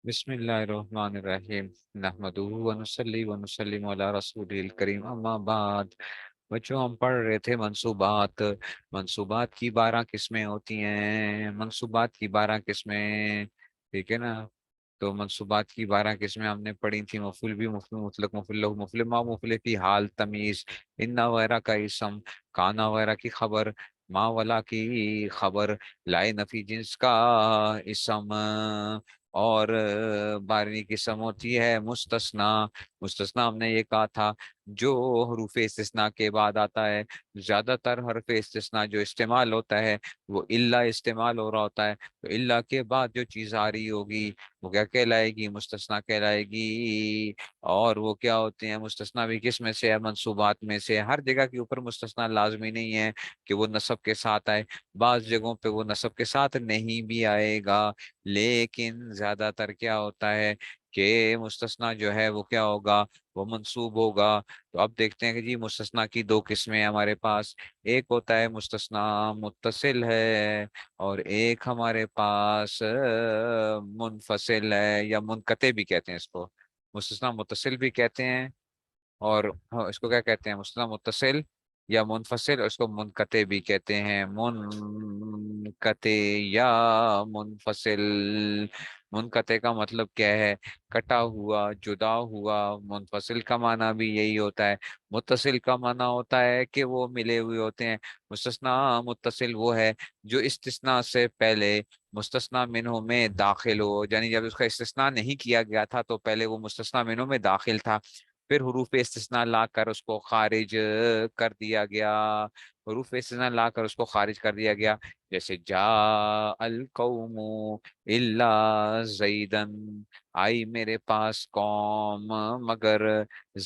بسم اللہ الرحمن الرحیم نحمدہ ونصلی ونسلم علی رسول الکریم اما بعد۔ بچوں ہم پڑھ رہے تھے منصوبات۔ منصوبات کی 12 قسمیں ہوتی ہیں، منصوبات کی 12 قسمیں، ٹھیک ہے نا؟ تو منصوبات کی 12 قسمیں ہم نے پڑھی تھی، مفعول بھی، مفعول مطلق، مفعول لہ، مفعول ما، مفعول فی حال، تمیز، انا وغیرہ کا اسم، کانا وغیرہ کی خبر، ما ولا کی خبر، لائے نفی جنس کا اسم، اور 12ویں قسم ہوتی ہے مستثنا۔ مستثنا ہم نے یہ کہا تھا جو حروف استثناء کے بعد آتا ہے، زیادہ تر حرف استثناء جو استعمال ہوتا ہے وہ الا استعمال ہو رہا ہوتا ہے، تو الا کے بعد جو چیز آ رہی ہوگی وہ کیا کہلائے گی؟ مستثنا کہلائے گی۔ اور وہ کیا ہوتے ہیں مستثنا بھی؟ کس میں سے ہے؟ منصوبات میں سے۔ ہر جگہ کے اوپر مستثنا لازمی نہیں ہے کہ وہ نصب کے ساتھ آئے، بعض جگہوں پہ وہ نصب کے ساتھ نہیں بھی آئے گا، لیکن زیادہ تر کیا ہوتا ہے کہ مستثنا جو ہے وہ کیا ہوگا؟ وہ منصوب ہوگا۔ تو اب دیکھتے ہیں کہ جی مستثنا کی 2 قسمیں ہمارے پاس، ایک ہوتا ہے مستثنا متصل ہے، اور ایک ہمارے پاس منفصل ہے، یا منقطع بھی کہتے ہیں اس کو۔ مستثنا متصل بھی کہتے ہیں، اور اس کو کیا کہتے ہیں؟ مستثنا متصل یا منفصل، اور اس کو منقطع بھی کہتے ہیں، منقطع یا منفصل۔ منقطع کا مطلب کیا ہے؟ کٹا ہوا، جدا ہوا۔ منفصل کا معنی بھی یہی ہوتا ہے۔ متصل کا معنی ہوتا ہے کہ وہ ملے ہوئے ہوتے ہیں۔ مستثنا متصل وہ ہے جو استثناء سے پہلے مستثنا منہ میں داخل ہو، یعنی جب اس کا استثناء نہیں کیا گیا تھا تو پہلے وہ مستثنا منہ میں داخل تھا، پھر حروف استثناء لا کر اس کو خارج کر دیا گیا، حروف استثناء لا کر اس کو خارج کر دیا گیا۔ جیسے جا القوم الا زیدن، آئی میرے پاس قوم مگر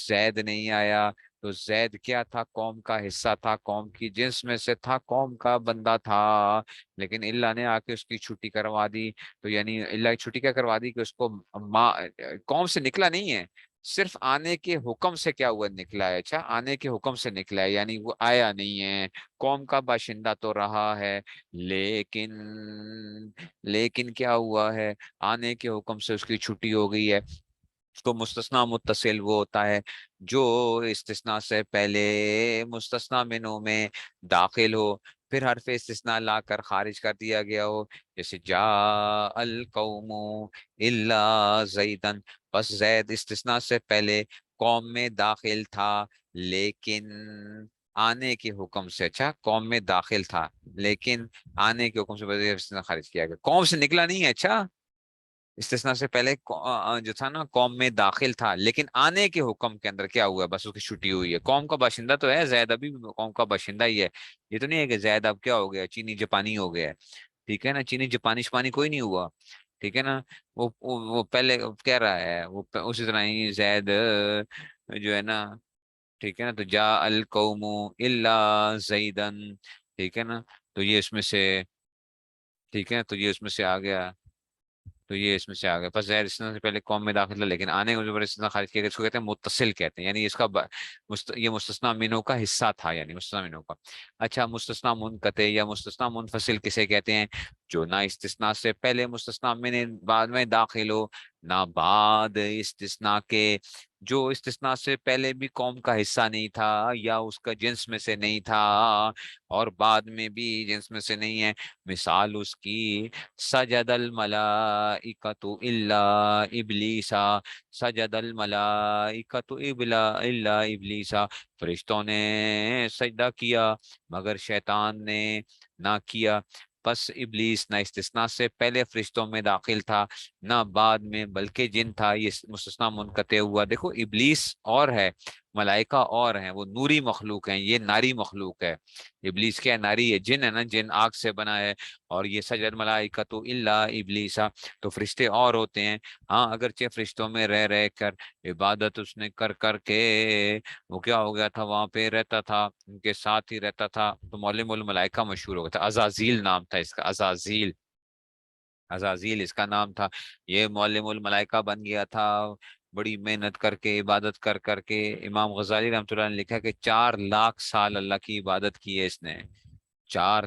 زید نہیں آیا۔ تو زید کیا تھا؟ قوم کا حصہ تھا، قوم کی جنس میں سے تھا، قوم کا بندہ تھا، لیکن اللہ نے آ کے اس کی چھٹی کروا دی۔ تو یعنی اللہ کی چھٹی کیا کروا دی کہ اس کو قوم سے نکلا نہیں ہے، صرف آنے کے حکم سے کیا ہوا؟ نکلا ہے۔ اچھا، آنے کے حکم سے نکلا ہے، یعنی وہ آیا نہیں ہے، قوم کا باشندہ تو رہا ہے، لیکن لیکن کیا ہوا ہے؟ آنے کے حکم سے اس کی چھٹی ہو گئی ہے۔ تو مستثنا متصل وہ ہوتا ہے جو استثناء سے پہلے مستثنا منوں میں داخل ہو، پھر حرف استثناء لا کر خارج کر دیا گیا ہو۔ جیسے جا القوم الا زیدن، بس زید استثناء سے پہلے قوم میں داخل تھا، لیکن آنے کے حکم سے، اچھا قوم میں داخل تھا لیکن آنے کے حکم سے بغیر استثناء خارج کیا گیا، قوم سے نکلا نہیں ہے۔ اچھا، استثناء سے پہلے جو تھا نا قوم میں داخل تھا، لیکن آنے کے حکم کے اندر کیا ہوا ہے؟ بس اس کی چھٹی ہوئی ہے۔ قوم کا باشندہ تو ہے زید، ابھی بھی قوم کا باشندہ ہی ہے، یہ تو نہیں ہے کہ زید اب کیا ہو گیا؟ چینی جاپانی ہو گیا ہے، ٹھیک ہے نا؟ چینی جاپانی شپانی کوئی نہیں ہوا، ٹھیک ہے نا؟ وہ پہلے کہہ رہا ہے، وہ اسی طرح ہی زید جو ہے نا، ٹھیک ہے نا؟ تو جا القوم الا زیدن، ٹھیک ہے نا؟ تو یہ اس میں سے، ٹھیک ہے، تو یہ اس میں سے آ گیا، تو یہ اس میں سے آ گیا۔ بس زہر استثناء سے پہلے قوم میں داخل تھا لیکن آنے کے زبر استثناء خارج کیا گیا، اس کو کہتے ہیں متصل کہتے ہیں، یعنی اس کا یہ مستثنیٰ منوں کا حصہ تھا، یعنی مستثنیٰ منوں کا۔ اچھا، مستثنیٰ منقطع یا مستثنیٰ منفصل کسے کہتے ہیں؟ جو نہ استثناء سے پہلے مستثنیٰ من بعد میں داخل ہو، نہ بعد استثناء کے، جو استثناء سے پہلے بھی قوم کا حصہ نہیں تھا یا اس کا جنس میں سے نہیں تھا، اور بعد میں بھی جنس میں سے نہیں ہے۔ مثال اس کی سجد الملائکۃ الا ابلیسا، سجد الملائکۃ الا ابلیسا، فرشتوں نے سجدہ کیا مگر شیطان نے نہ کیا۔ پس ابلیس نہ استثناء سے پہلے فرشتوں میں داخل تھا نہ بعد میں، بلکہ جن تھا، یہ مستثنیٰ منقطع ہوا۔ دیکھو ابلیس اور ہے، ملائکہ اور ہیں، وہ نوری مخلوق ہیں، یہ ناری مخلوق ہے۔ ابلیس کیا ہے؟ ناری ہے، جن ہے نا، جن آگ سے بنا ہے، اور یہ سجد ملائکۃ الا ابلیسا، تو فرشتے اور ہوتے ہیں، ہاں اگرچہ فرشتوں میں رہ رہ کر عبادت اس نے کر کر کے وہ کیا ہو گیا تھا؟ وہاں پہ رہتا تھا، ان کے ساتھ ہی رہتا تھا، تو معلم الملائکہ مشہور ہو گیا تھا، عزازیل نام تھا اس کا، عزازیل، عزازیل اس کا نام تھا۔ یہ معلم الملائکہ بن گیا تھا، بڑی محنت کر کے، عبادت کر کر کے۔ امام غزالی رحمۃ اللہ نے لکھا کہ 4 لاکھ سال اللہ کی عبادت کی ہے اس نے، 4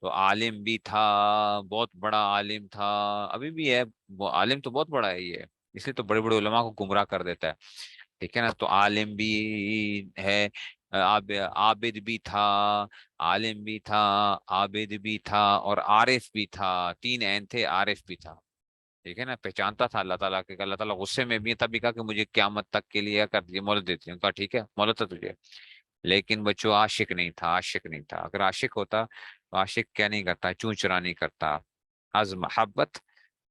تو عالم بھی تھا، بہت بڑا عالم تھا، ابھی بھی ہے، وہ عالم تو بہت بڑا ہے یہ، اس لیے تو بڑے بڑے علماء کو گمراہ کر دیتا ہے، ٹھیک ہے نا؟ تو عالم بھی ہے، عابد بھی تھا، عالم بھی تھا، عابد بھی تھا، اور عارف بھی تھا، 3 عین تھے، عارف بھی تھا، ٹھیک ہے نا؟ پہچانتا تھا اللہ تعالیٰ کے، اللہ تعالیٰ غصے میں بھی ہے، تبھی کہا کہ مجھے قیامت تک کے لیے کر دیے، مہلت دیتی ہوں، کہا ٹھیک ہے مہلت ہے تجھے، لیکن بچوں عاشق نہیں تھا، عاشق نہیں تھا، اگر عاشق ہوتا تو عاشق کیا نہیں کرتا، چوں چرا نہیں کرتا، از محبت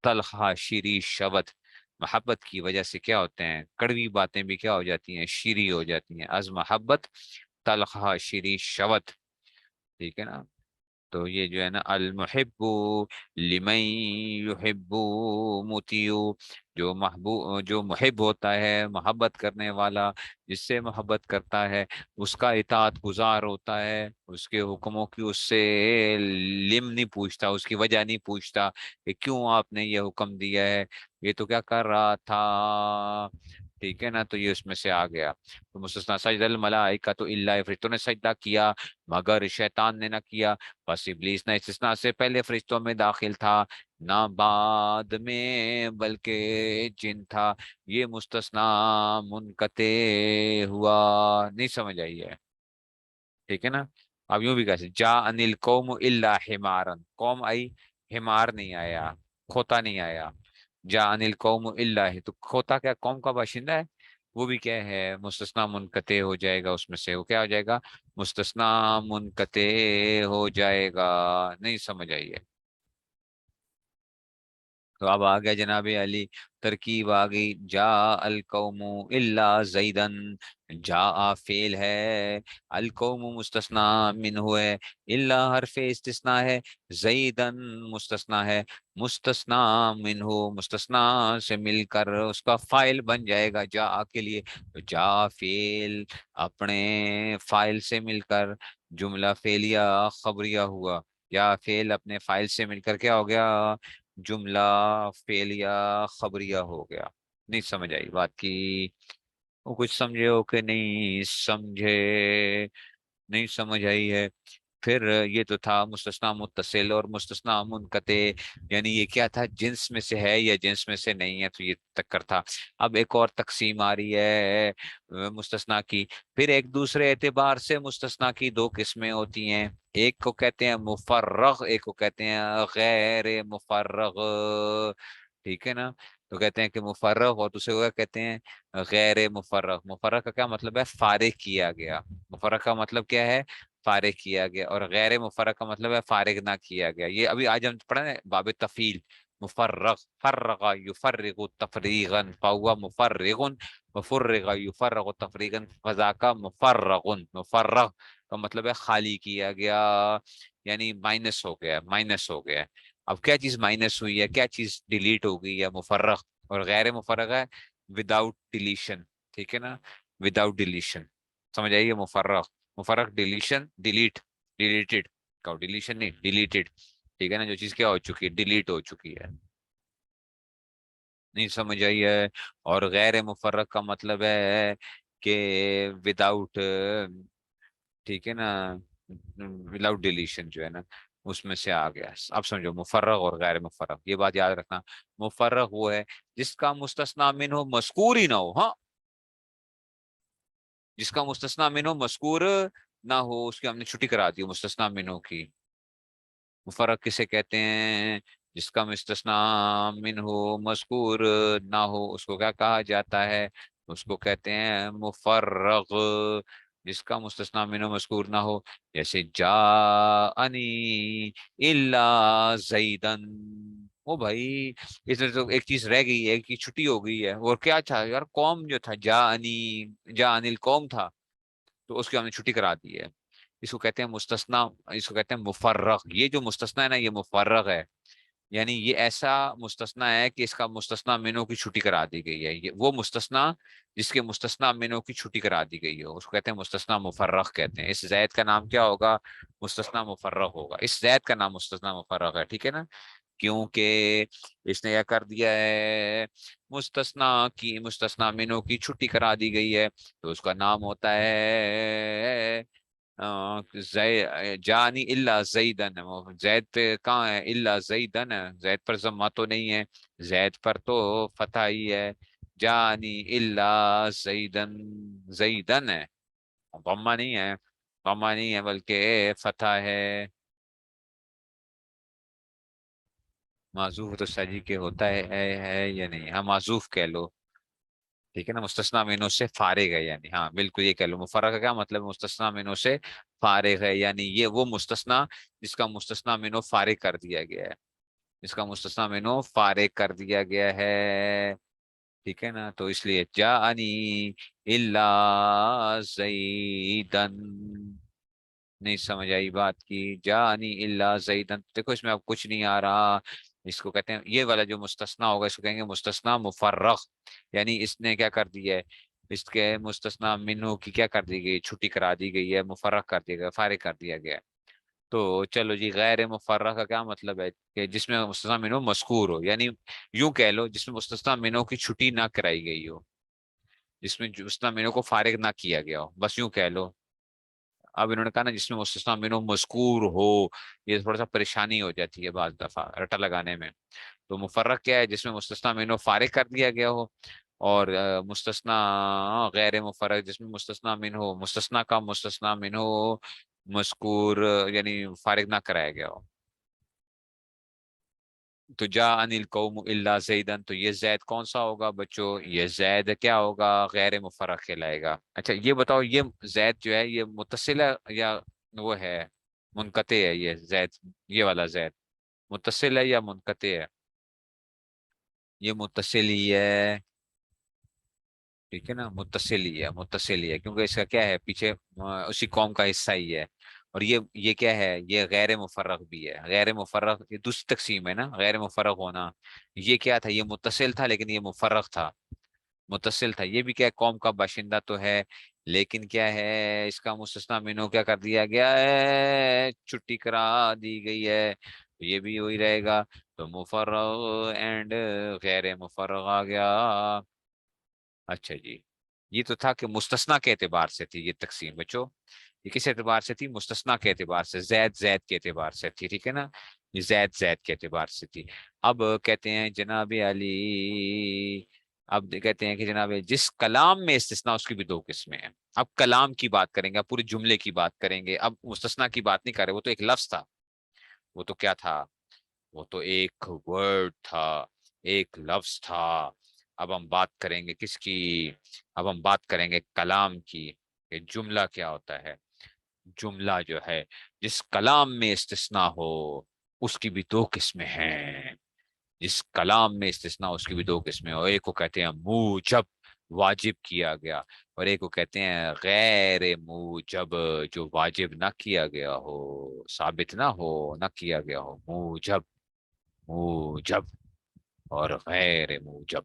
تلخا شیریں شبد، محبت کی وجہ سے کیا ہوتے ہیں، کڑوی باتیں بھی کیا ہو جاتی ہیں، شیریں ہو جاتی ہیں، از محبت تلخا شیریں شبد، ٹھیک ہے نا؟ تو یہ جو ہے نا، المحب لمن یحب مطیع، جو محب ہوتا ہے، محبت کرنے والا، جس سے محبت کرتا ہے اس کا اطاعت گزار ہوتا ہے، اس کے حکموں کی اس سے لم نہیں پوچھتا، اس کی وجہ نہیں پوچھتا کہ کیوں آپ نے یہ حکم دیا ہے، یہ تو کیا کر رہا تھا، ٹھیک ہے نا؟ تو یہ اس میں سے آ گیا، تو مستثنا سجد الملائکۃ الا، فرشتوں نے سجدہ کیا مگر شیطان نے نہ کیا، بس ابلیس نہ استثناء سے پہلے فرشتوں میں داخل تھا، نہ بعد میں، بلکہ جن تھا، یہ مستثنا منقطع ہوا، نہیں سمجھ آئی ہے، ٹھیک ہے نا؟ اب یوں بھی کہہ سکتے، جا انل قوم الا حمارن، قوم آئی، حمار نہیں آیا، کھوتا نہیں آیا، جا انل قوم الا، تو کھوتا کیا قوم کا باشندہ ہے، وہ بھی کیا ہے، مستثنا منقطع ہو جائے گا، اس میں سے وہ کیا ہو جائے گا، مستثنا منقطع ہو جائے گا، نہیں سمجھ آئی ہے؟ تو اب آ گیا جناب علی، ترکیب آ گئی، جا القوم الا زیدن، جا فعل ہے، القوم مستثنا من ہے، الا حرف استثناء ہے، زیدن مستثنا ہے، مستثنا من مستثنا سے مل کر اس کا فائل بن جائے گا جا کے لیے، تو جا فعل اپنے فائل سے مل کر جملہ فعلیہ خبریہ ہوا، یا فعل اپنے فائل سے مل کر کیا ہو گیا، جملہ فعلیہ خبریہ ہو گیا، نہیں سمجھ آئی بات کی؟ وہ کچھ سمجھے ہو کہ نہیں سمجھے؟ نہیں سمجھ آئی ہے؟ پھر یہ تو تھا مستثنا متصل اور مستثنا منقطع، یعنی یہ کیا تھا، جنس میں سے ہے یا جنس میں سے نہیں ہے، تو یہ تکر تھا۔ اب ایک اور تقسیم آ رہی ہے مستثنا کی، پھر ایک دوسرے اعتبار سے مستثنا کی 2 قسمیں ہوتی ہیں، ایک کو کہتے ہیں مفرغ، ایک کو کہتے ہیں غیر مفرغ، ٹھیک ہے نا؟ تو کہتے ہیں کہ مفرغ، اور دوسرے کو کیا کہتے ہیں، غیر مفرغ۔ مفرغ کا کیا مطلب ہے، فارغ کیا گیا، مفرغ کا مطلب کیا ہے، فارغ کیا گیا، اور غیر مفرغ کا مطلب ہے فارغ نہ کیا گیا، یہ ابھی آج ہم پڑھا نا باب تفعیل، مفرغ، فرغ یفرغ تفریغا فهو مفرغ، وفرغ یفرغ تفریغا فذاک مفرغ، مفرغ کا مطلب ہے خالی کیا گیا، یعنی مائنس ہو گیا، مائنس ہو گیا، اب کیا چیز مائنس ہوئی ہے، کیا چیز ڈیلیٹ ہو گئی ہے، مفرغ، اور غیر مفرغ ہے وداؤٹ ڈیلیشن، ٹھیک ہے نا؟ وداؤٹ ڈیلیشن، سمجھ آئیے؟ مفرغ، مفرغ ڈیلیشن، ڈیلیٹ، ڈیلیٹڈ، ڈیلیشن نہیں، ڈیلیٹڈ، ٹھیک ہے نا؟ جو چیز کیا ہو چکی ہے، ڈیلیٹ ہو چکی ہے، نہیں سمجھ آئی ہے؟ اور غیر مفرغ کا مطلب ہے کہ وداؤٹ، ٹھیک ہے نا، وداؤٹ ڈیلیشن جو ہے نا، اس میں سے آ گیا، اب سمجھو مفرغ اور غیر مفرغ، یہ بات یاد رکھنا، مفرغ وہ ہے جس کا مستثنا منہ مذکور ہی نہ ہو، ہاں، جس کا مستثنا منہ مذکور نہ ہو، اس کی ہم نے چھٹی کرا دی مستثنا منہ کی، مفرق کسے کہتے ہیں، جس کا مستثنا منہ مذکور نہ ہو، اس کو کیا کہا جاتا ہے، اس کو کہتے ہیں مفرغ، جس کا مستثنا منہ مذکور نہ ہو، جیسے جاءنی الا زیدن، او بھائی اس میں تو ایک چیز رہ گئی ہے، ایک چیز چھٹی ہو گئی ہے، اور کیا تھا یار، قوم جو تھا، جاءنی القوم تھا، تو اس کی ہم نے چھٹی کرا دی ہے، اس کو کہتے ہیں مستثنا، اس کو کہتے ہیں مفرغ، یہ جو مستثنا ہے نا، یہ مفرغ ہے، یعنی یہ ایسا مستثنا ہے کہ اس کا مستثنا منوں کی چھٹی کرا دی گئی ہے، یہ وہ مستثنا جس کے مستثنا منوں کی چھٹی کرا دی گئی ہو، اس کو کہتے ہیں مستثنا مفرغ کہتے ہیں، اس زید کا نام کیا ہوگا، مستثنا مفرغ ہوگا، اس زید کا نام مستثنا مفرغ ہے، ٹھیک ہے نا؟ کیونکہ اس نے کیا کر دیا ہے، مستثنا منوں کی چھٹی کرا دی گئی ہے، تو اس کا نام ہوتا ہے جانی الا زیدن، زید پہ کہاں ہے؟ الا زیدن ہے، زید پر ضمہ تو نہیں ہے، زید پر تو فتح ہی ہے، جانی الا زیدن، زیدن ہے، ضمہ نہیں ہے، ضمہ نہیں ہے بلکہ فتح ہے۔ معذوف تو سجی کے ہوتا ہے یا نہیں؟ ہاں معذوف کہہ لو، ٹھیک ہے نا، مستثنی منوں سے فارغ ہے، یعنی ہاں بالکل یہ کہہ لو، مفرغ کا کیا مطلب؟ مستثنی منوں سے فارغ ہے، یعنی یہ وہ مستثنی جس کا مستثنی منوں فارغ کر دیا گیا ہے، جس کا مستثنی منوں فارغ کر دیا گیا ہے، ٹھیک ہے نا، تو اس لیے جاءنی الا زیدن، نہیں سمجھ آئی بات کی؟ جانی الا زیدن، دیکھو اس میں اب کچھ نہیں آ رہا، اس کو کہتے ہیں یہ والا جو مستثنا ہوگا اس کو کہیں گے مستثنا مفرغ، یعنی اس نے کیا کر دیا ہے، اس کے مستثنا منہو کی کیا کر دی گئی؟ چھٹی کرا دی گئی ہے، مفرغ کر دیا گیا، فارغ کر دیا گیا ہے۔ تو چلو جی، غیر مفرغ کا کیا مطلب ہے؟ کہ جس میں مستثنا منہو مذکور ہو، یعنی یوں کہہ لو جس میں مستثنا منہو کی چھٹی نہ کرائی گئی ہو، جس میں مستثنا منہو کو فارغ نہ کیا گیا ہو، بس یوں کہہ لو۔ اب انہوں نے کہا نا جس میں مستثنی منہ مذکور ہو، یہ تھوڑا سا پریشانی ہو جاتی ہے بعض دفعہ رٹا لگانے میں، تو مفرق کیا ہے؟ جس میں مستثنی منہ فارغ کر دیا گیا ہو، اور مستثنی غیر مفرق جس میں مستثنی منہ مستثنی کا مستثنی منہ مذکور یعنی فارغ نہ کرایا گیا ہو۔ تو جا انل قوم الا زیدن، تو یہ زید کون سا ہوگا بچوں؟ یہ زید کیا ہوگا؟ غیر مفرق کہلائے گا۔ اچھا یہ بتاؤ، یہ زید جو ہے یہ متصل ہے یا وہ ہے منقطع ہے؟ یہ زید، یہ والا زید متصل ہے یا منقطع ہے؟ یہ متصل ہی ہے، ٹھیک ہے نا، متصل ہی ہے، متصل ہی ہے، کیونکہ اس کا کیا ہے پیچھے اسی قوم کا حصہ ہی ہے، اور یہ کیا ہے؟ یہ غیر مفرغ بھی ہے، غیر مفرغ یہ دوسری تقسیم ہے نا، غیر مفرغ ہونا، یہ کیا تھا؟ یہ متصل تھا لیکن یہ مفرغ تھا، متصل تھا، یہ بھی کیا ہے؟ قوم کا باشندہ تو ہے، لیکن کیا ہے؟ اس کا مستثنی منہو کیا کر دیا گیا ہے؟ چھٹی کرا دی گئی ہے، تو یہ بھی وہی رہے گا، تو مفرغ اینڈ غیر مفرغ آ گیا۔ اچھا جی، یہ تو تھا کہ مستثنی کے اعتبار سے تھی یہ تقسیم بچوں، یہ کس اعتبار سے تھی؟ مستثنی کے اعتبار سے، زید زید کے اعتبار سے تھی، ٹھیک ہے نا، یہ زید زید کے اعتبار سے تھی۔ اب کہتے ہیں جناب علی، اب کہتے ہیں کہ جناب جس کلام میں استثناء، اس کی بھی دو قسمیں ہیں، اب کلام کی بات کریں گے، اب پورے جملے کی بات کریں گے، اب مستثنی کی بات نہیں کر رہے، وہ تو ایک لفظ تھا، وہ تو کیا تھا؟ وہ تو ایک ورڈ تھا، ایک لفظ تھا۔ اب ہم بات کریں گے کس کی؟ اب ہم بات کریں گے کلام کی، کہ جملہ کیا ہوتا ہے؟ جملہ جو ہے جس کلام میں استثناء ہو، اس کی بھی دو قسمیں ہیں، جس کلام میں استثناء اس کی بھی دو قسمیں، اور ایک کو کہتے ہیں موجب، واجب کیا گیا، اور ایک کو کہتے ہیں غیر موجب، جو واجب نہ کیا گیا ہو، ثابت نہ ہو، نہ کیا گیا ہو، موجب، موجب اور غیر موجب۔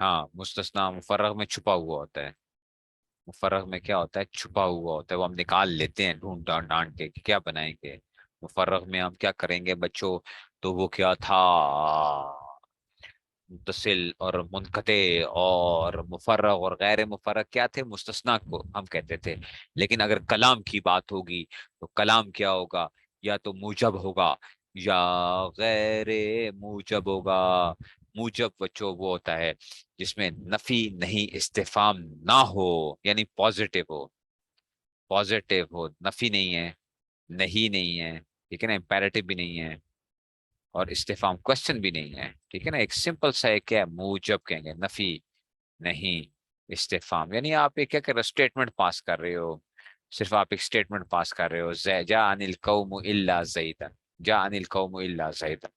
ہاں مستثنی مفرغ میں چھپا ہوا ہوتا ہے، مفرغ میں کیا ہوتا ہے؟ چھپا ہوا ہوتا ہے، وہ ہم نکال لیتے ہیں ڈھونڈ ڈانٹ ڈانٹ کے کہ کیا بنائیں گے، مفرغ میں ہم کیا کریں گے بچوں؟ تو وہ کیا تھا؟ متصل اور منقطع اور مفرغ اور غیر مفرغ کیا تھے؟ مستثنی کو ہم کہتے تھے، لیکن اگر کلام کی بات ہوگی تو کلام کیا ہوگا؟ یا تو موجب ہوگا یا غیر موجب ہوگا۔ موجب بچوں وہ ہوتا ہے جس میں نفی نہیں استفہام نہ ہو، یعنی پازیٹیو ہو، پازیٹیو ہو، نفی نہیں ہے، نہیں ہے، ٹھیک ہے نا، امپیریٹو بھی نہیں ہے، اور استفہام کوشچن بھی نہیں ہے، ٹھیک ہے نا، ایک سمپل سا ایک کیا ہے؟ موجب کہیں گے، نفی نہیں استفہام، یعنی آپ ایک کیا کر رہے ہو؟ اسٹیٹمنٹ پاس کر رہے ہو، صرف آپ ایک اسٹیٹمنٹ پاس کر رہے ہو، جاء القوم الا زیدا، جاء القوم الا زیدا،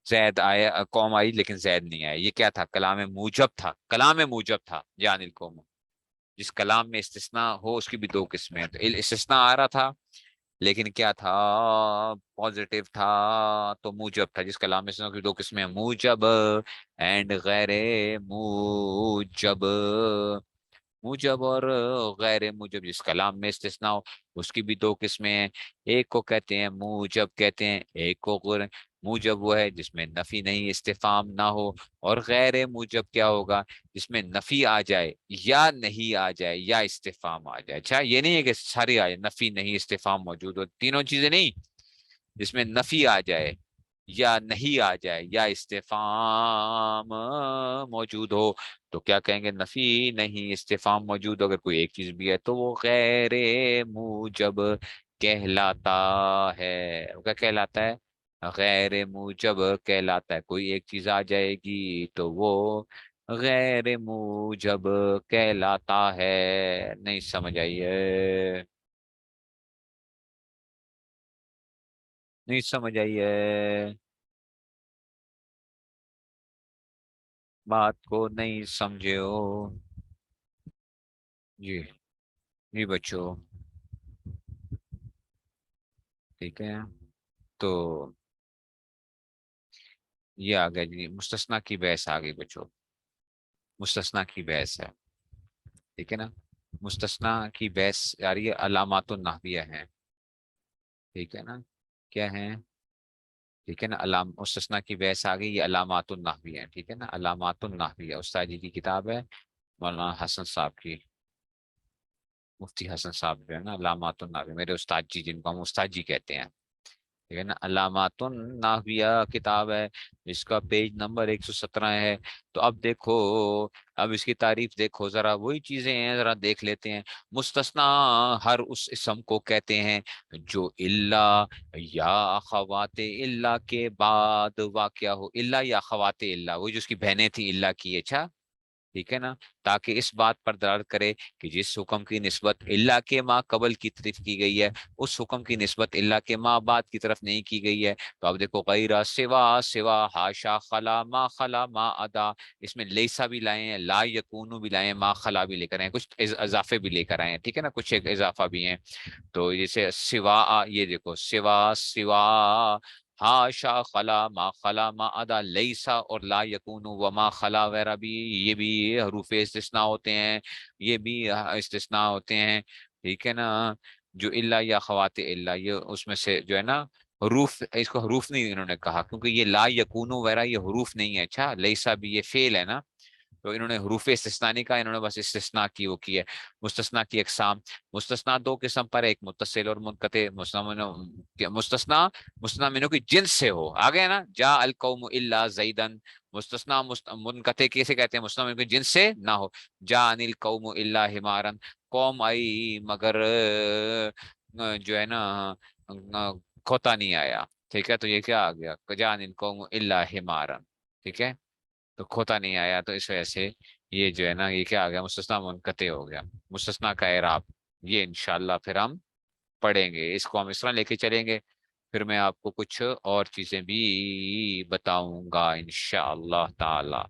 زید آیا، قوم آئی لیکن زید نہیں آیا، یہ کیا تھا؟ کلام موجب تھا، کلام موجب تھا، جاء القوم، جس کلام میں استثناء ہو اس کی بھی دو قسمیں ہیں، تو استثناء آ رہا تھا لیکن کیا تھا؟ پازیٹیو تھا، تو موجب تھا، جس کلام میں استثناء کی دو قسمیں ہیں، موجب اینڈ غیر موجب، موجب اور غیر موجب، جس کلام میں استثناء ہو اس کی بھی دو قسمیں ہیں، ایک کو کہتے ہیں موجب کہتے ہیں، ایک کو غیر موجب وہ ہے جس میں نفی نہیں استفہام نہ ہو، اور غیر موجب کیا ہوگا؟ جس میں نفی آ جائے یا نہیں آ جائے یا استفہام آ جائے. اچھا یہ نہیں ہے کہ ساری آ جائے، نفی نہیں استفہام موجود ہو، تینوں چیزیں نہیں، جس میں نفی آ جائے یا نہیں آ جائے یا استفہام موجود ہو، تو کیا کہیں گے؟ نفی نہیں استفہام موجود. اگر کوئی ایک چیز بھی ہے تو وہ غیر موجب کہلاتا ہے. وہ کیا کہلاتا ہے؟ غیر موجب کہلاتا ہے. کوئی ایک چیز آ جائے گی تو وہ غیر موجب کہلاتا ہے. نہیں سمجھ آئیے؟ نہیں سمجھ آئیے؟ بات کو نہیں سمجھے ہو؟ جی. جی بچوں. ٹھیک ہے. تو یہ آ گیا جی، مستثنا کی بحث آ گئی بچوں. مستثنا کی بحث ہے. ٹھیک ہے نا. مستثنا کی بحث یار یہ علامات النحویہ ہیں. ٹھیک ہے نا. کیا ہیں؟ ٹھیک ہے نا. مستثنا کی بحث آ گئی، یہ علامات النحویہ ہیں. ٹھیک ہے نا. علامات النحویہ استاد جی کی کتاب ہے، مولانا حسن صاحب کی. مفتی حسن صاحب جو ہے نا، علامات النحویہ میرے استاد جی، جن کو ہم استاد جی کہتے ہیں. ٹھیک ہے نا. علامات النحویہ کتاب ہے، اس کا پیج نمبر 117 ہے. تو اب دیکھو، اب اس کی تعریف دیکھو ذرا، وہی چیزیں ہیں ذرا دیکھ لیتے ہیں. مستثنا ہر اس اسم کو کہتے ہیں جو الا یا اخوات الا کے بعد واقع ہو. الا یا اخوات الا، وہی جو اس کی بہنیں تھیں الا کی. اچھا ٹھیک ہے نا. تاکہ اس بات پر دلالت کرے کہ جس حکم کی نسبت اللہ کے ما قبل کی طرف کی گئی ہے، اس حکم کی نسبت اللہ کے ما بعد کی طرف نہیں کی گئی ہے. تو اب دیکھو، غیر سوا سوا ہاشا خلا ما خلا ما ادا، اس میں لیسا بھی لائے ہیں، لا یکونو بھی لائے ہیں، ما خلا بھی لے کر آئے ہیں، کچھ اضافے بھی لے کر آئے ہیں. ٹھیک ہے نا. کچھ ایک اضافہ بھی ہیں. تو جیسے سوا، یہ دیکھو سوا سوا ہاشا خلا ما ادا لیسا اور لا یکون و ما خلا وغیرہ بھی، یہ بھی حروف استثناء ہوتے ہیں، یہ بھی استثناء ہوتے ہیں. ٹھیک ہے نا. جو الا یا خوات الا، یہ اس میں سے جو ہے نا حروف، اس کو حروف نہیں انہوں نے کہا کیونکہ یہ لا یکون وغیرہ یہ حروف نہیں ہے. اچھا لیسا بھی یہ فعل ہے نا، تو انہوں نے حروف استثناء نہیں کہا، انہوں نے بس استثناء کی وہ کی ہے. مستثناء کی اقسام، مستثناء دو قسم پر ہے، ایک متصل اور منقطع. مستثناء مستثناء منو کی جنس سے ہو، آ گیا نا. جا القوم الا زیدن. مستثناء منقطع کیسے کہتے ہیں؟ مستثناء منو کی جنس سے نہ ہو. جا ان القوم الا حمارن، قوم آئی مگر جو ہے نا کھوتا نہیں آیا. ٹھیک ہے. تو یہ کیا آ گیا؟ جا ان القوم الا حمارن. ٹھیک ہے. تو کھوتا نہیں آیا، تو اس وجہ سے یہ جو ہے نا یہ کیا آ گیا؟ مستثنیٰ منقطع ہو گیا. مستثنیٰ کا اعراب یہ انشاءاللہ پھر ہم پڑھیں گے، اس کو ہم اس طرح لے کے چلیں گے. پھر میں آپ کو کچھ اور چیزیں بھی بتاؤں گا انشاءاللہ تعالی.